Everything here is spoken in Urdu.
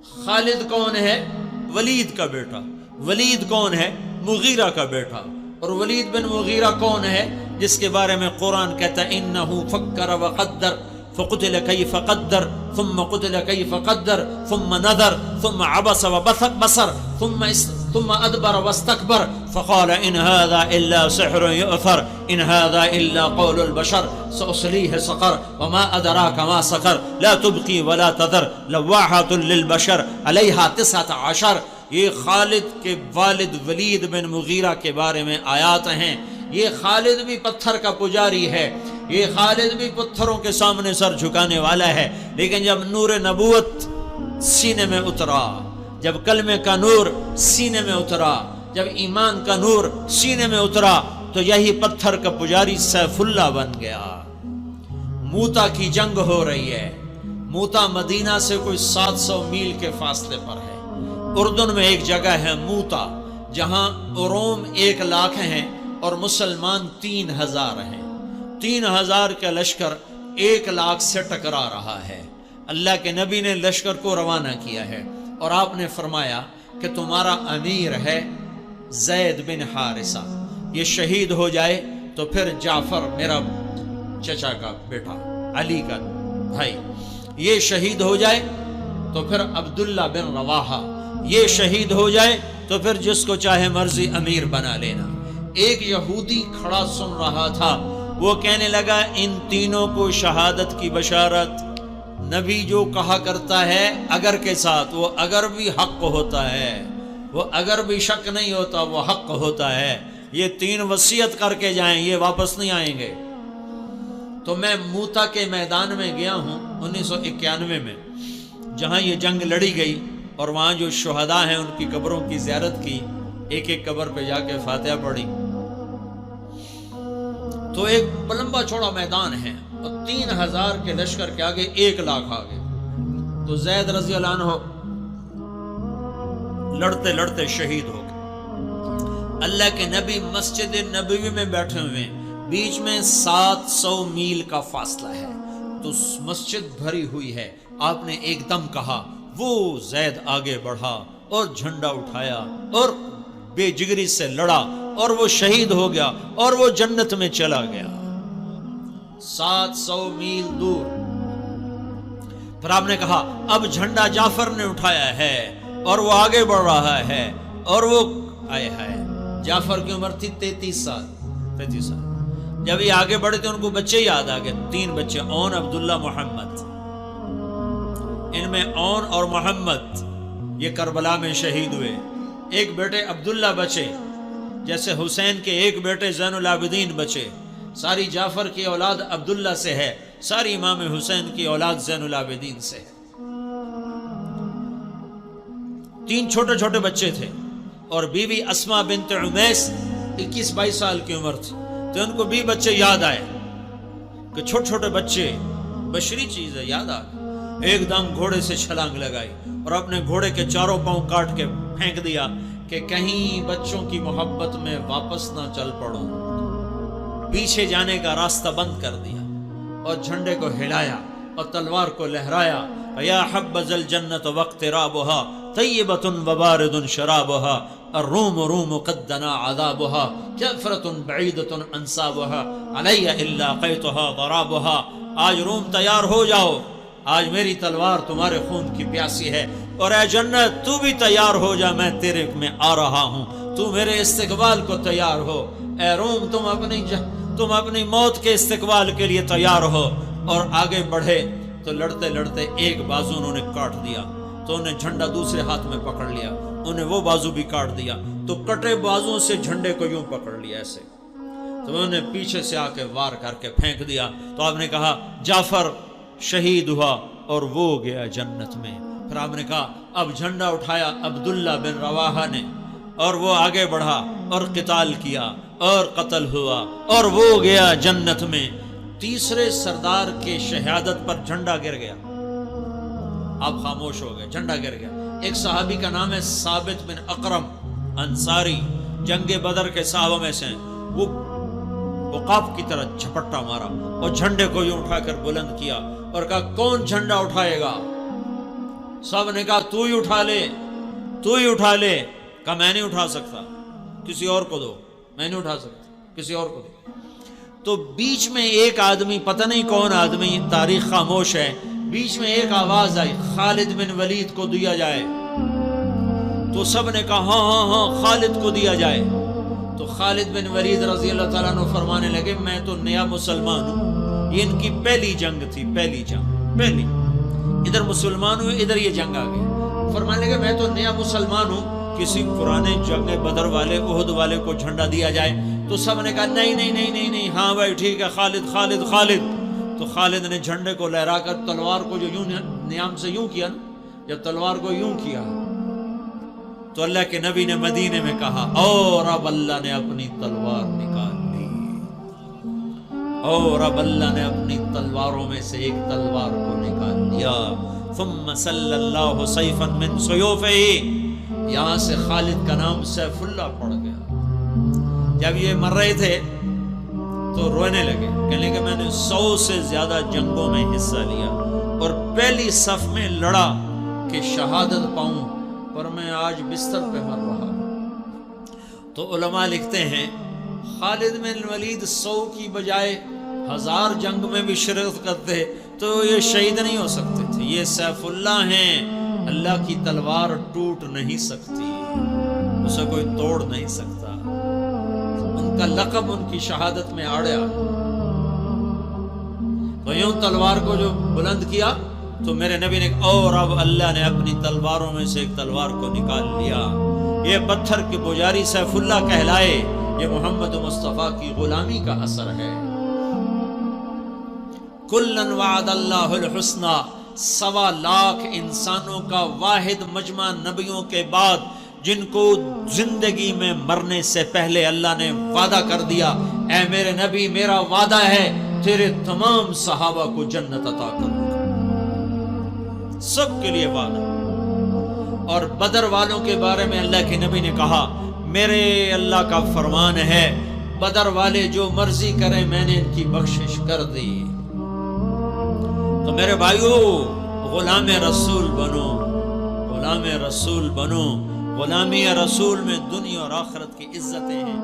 خالد کون ہے؟ ولید کا بیٹا. ولید کون ہے؟ مغیرہ کا بیٹا. اور ولید بن مغیرہ کون ہے جس کے بارے میں قرآن کہتا ہے انہو فکر وقدر فقتل کیف قدر ثم قتل کیف قدر ثم نظر ثم عبس وبصر ثم ادبر واستكبر فقال ان هذا الا سحر يؤثر ان هذا الا قول البشر سأصليه سقر وما ادراك ما سقر لا تبقي ولا تذر لواحة للبشر عليها 19. یہ خالد کے والد ولید بن مغیرہ کے بارے میں آیات ہیں. یہ خالد بھی پتھر کا پجاری ہے, یہ خالد بھی پتھروں کے سامنے سر جھکانے والا ہے, لیکن جب نور نبوت سینے میں اترا, جب کلمے کا نور سینے میں اترا, جب ایمان کا نور سینے میں اترا, تو یہی پتھر کا پجاری سیف اللہ بن گیا. موتا کی جنگ ہو رہی ہے. موتا مدینہ سے کوئی 700 میل کے فاصلے پر ہے. اردن میں ایک جگہ ہے موتا جہاں روم 1 لاکھ ہیں اور مسلمان 3000 ہیں. 3000 کا لشکر 1 لاکھ سے ٹکرا رہا ہے. اللہ کے نبی نے لشکر کو روانہ کیا ہے اور آپ نے فرمایا کہ تمہارا امیر ہے زید بن حارثہ, یہ شہید ہو جائے تو پھر جعفر میرا چچا کا بیٹا علی کا بھائی یہ شہید ہو جائے تو پھر عبداللہ بن رواحہ یہ شہید ہو جائے تو پھر جس کو چاہے مرضی امیر بنا لینا. ایک یہودی کھڑا سن رہا تھا, وہ کہنے لگا ان تینوں کو شہادت کی بشارت. نبی جو کہا کرتا ہے اگر کے ساتھ, وہ اگر بھی حق ہوتا ہے, وہ اگر بھی شک نہیں ہوتا, وہ حق ہوتا ہے. یہ 3 وصیت کر کے جائیں, یہ واپس نہیں آئیں گے. تو میں موتا کے میدان میں گیا ہوں 1991 میں, جہاں یہ جنگ لڑی گئی, اور وہاں جو شہداء ہیں ان کی قبروں کی زیارت کی, ایک ایک قبر پہ جا کے فاتحہ پڑھی. تو ایک لمبا چوڑا میدان ہے اور 3000 کے لشکر کے آگے 1 لاکھ آگے. تو زید رضی اللہ عنہ لڑتے لڑتے شہید ہو گئے. اللہ کے نبی مسجد نبوی میں بیٹھے ہوئے, بیچ میں 700 میل کا فاصلہ ہے, تو مسجد بھری ہوئی ہے. آپ نے ایک دم کہا, وہ زید آگے بڑھا اور جھنڈا اٹھایا اور بے جگری سے لڑا اور وہ شہید ہو گیا اور وہ جنت میں چلا گیا 700 میل دور. پھر آپ نے کہا اب جھنڈا جعفر نے اٹھایا ہے اور وہ آگے بڑھ رہا ہے, اور وہ آئے ہے. جعفر کی عمر تھی 33 سال. جب یہ آگے بڑھے تو ان کو بچے یاد آ گئے, 3 بچے, اون, عبداللہ, محمد. ان میں اون اور محمد یہ کربلا میں شہید ہوئے. ایک بیٹے عبداللہ بچے, جیسے حسین کے ایک بیٹے زین العابدین بچے. ساری جعفر کی اولاد عبداللہ سے ہے, ساری امام حسین کی اولاد زین العابدین سے ہے. 3 چھوٹے چھوٹے بچے تھے, اور بیوی اسما بنت عمیس 21-22 سال کی عمر تھی. تو ان کو بھی بچے یاد آئے کہ چھوٹے چھوٹے بچے بشری چیز ہے, یاد آ گئے. ایک دم گھوڑے سے چھلانگ لگائی اور اپنے گھوڑے کے 4 پاؤں کاٹ کے پھینک دیا کہ کہیں بچوں کی محبت میں واپس نہ چل پڑوں. پیچھے جانے کا راستہ بند کر دیا اور جھنڈے کو ہلایا اور تلوار کو لہرایا. یا حبذ الجنت واقترابها طیبۃ وبارد شرابها الروم روم قد دنا عذابها کفرۃ بعیدۃ انصابها علی الا قیتها ضرابها. آج روم تیار ہو جاؤ, آج میری تلوار تمہارے خون کی پیاسی ہے, اور اے جنت تو بھی تیار ہو جا, میں تیرے میں آ رہا ہوں, تو میرے استقبال کو تیار ہو. اے روم تم اپنی موت کے استقبال کے لیے تیار ہو. اور آگے بڑھے تو لڑتے لڑتے ایک بازو انہوں نے کاٹ دیا, تو انہیں جھنڈا دوسرے ہاتھ میں پکڑ لیا, انہیں وہ بازو بھی کاٹ دیا, تو کٹے بازوں سے جھنڈے کو یوں پکڑ لیا ایسے, تو انہوں نے پیچھے سے آ کے وار کر کے پھینک دیا. تو آپ نے کہا جعفر شہید ہوا اور وہ گیا جنت میں. پھر آپ نے کہا اب جھنڈا اٹھایا عبداللہ بن رواحہ نے, اور وہ آگے بڑھا اور قتال کیا اور قتل ہوا اور وہ گیا جنت میں. تیسرے سردار کے شہادت پر جھنڈا گر گیا, آپ خاموش ہو گئے, جھنڈا گر گیا. ایک صحابی کا نام ہے ثابت بن اقرم انصاری, جنگ بدر کے صحابہ میں سے, وہ عقاب کی طرح جھپٹا مارا اور جھنڈے کو یوں اٹھا کر بلند کیا اور کہا کون جھنڈا اٹھائے گا. سب نے کہا تو ہی اٹھا لے، تو ہی اٹھا لے۔ کہا میں نہیں اٹھا سکتا، کسی اور کو دو، میں نہیں اٹھا سکتا، کسی اور کو دو۔ تو بیچ میں ایک آدمی، پتہ نہیں کون آدمی، تاریخ خاموش ہے، بیچ میں ایک آواز آئی خالد بن ولید کو دیا جائے۔ تو سب نے کہا ہاں ہاں ہاں خالد کو دیا جائے۔ تو خالد بن ولید رضی اللہ تعالیٰ عنہ فرمانے لگے میں تو نیا مسلمان ہوں، یہ ان کی پہلی جنگ تھی، پہلی جنگ، پہلی، ادھر مسلمان ہوئے، ادھر یہ جنگ آ گئی۔ فرمانے لگے میں تو نیا مسلمان ہوں، کسی پرانے جنگ بدر والے، احد والے کو جھنڈا دیا جائے۔ تو سب نے کہا نہیں نہیں نہیں نہیں نہیں، ہاں بھائی ٹھیک ہے، خالد خالد خالد۔ تو خالد نے جھنڈے کو لہرا کر تلوار کو جو یوں نیام سے یوں کیا نا، جب تلوار کو یوں کیا تو اللہ کے نبی نے مدینے میں کہا اور اب اللہ نے اپنی تلوار نکال لی، اور اب اللہ نے اپنی تلواروں میں سے ایک تلوار کو نکال لیا۔ ثم صلی اللہ سیفا من سیوفہ، یہاں سے خالد کا نام سیف اللہ پڑ گیا۔ جب یہ مر رہے تھے تو رونے لگے، کہنے لگے میں نے 100 سے زیادہ جنگوں میں حصہ لیا اور پہلی صف میں لڑا کہ شہادت پاؤں، پر میں آج بستر پہ مر رہا ہوں۔ تو علماء لکھتے ہیں خالد بن ولید 100 کی بجائے 1000 جنگ میں بھی شرکت کرتے تو یہ شہید نہیں ہو سکتے تھے۔ یہ سیف اللہ ہیں، اللہ کی تلوار ٹوٹ نہیں سکتی، اسے کوئی توڑ نہیں سکتا، ان کا لقب ان کی شہادت میں آڑیا۔ تو یوں تلوار کو جو بلند کیا تو میرے نبی نے اور اب اللہ نے اپنی تلواروں میں سے ایک تلوار کو نکال لیا۔ یہ پتھر کے پجاری سیف اللہ کہلائے، یہ محمد مصطفیٰ کی غلامی کا اثر ہے۔ کلن وعد اللہ الحسنی، 1.25 لاکھ انسانوں کا واحد مجمع نبیوں کے بعد جن کو زندگی میں مرنے سے پہلے اللہ نے وعدہ کر دیا، اے میرے نبی میرا وعدہ ہے تیرے تمام صحابہ کو جنت عطا کروں گا، سب کے لیے وعدہ۔ اور بدر والوں کے بارے میں اللہ کے نبی نے کہا میرے اللہ کا فرمان ہے بدر والے جو مرضی کریں میں نے ان کی بخشش کر دی۔ تو میرے بھائیو غلام رسول بنو، غلام رسول بنو۔ غلامی رسول میں دنیا اور آخرت کی عزتیں ہیں۔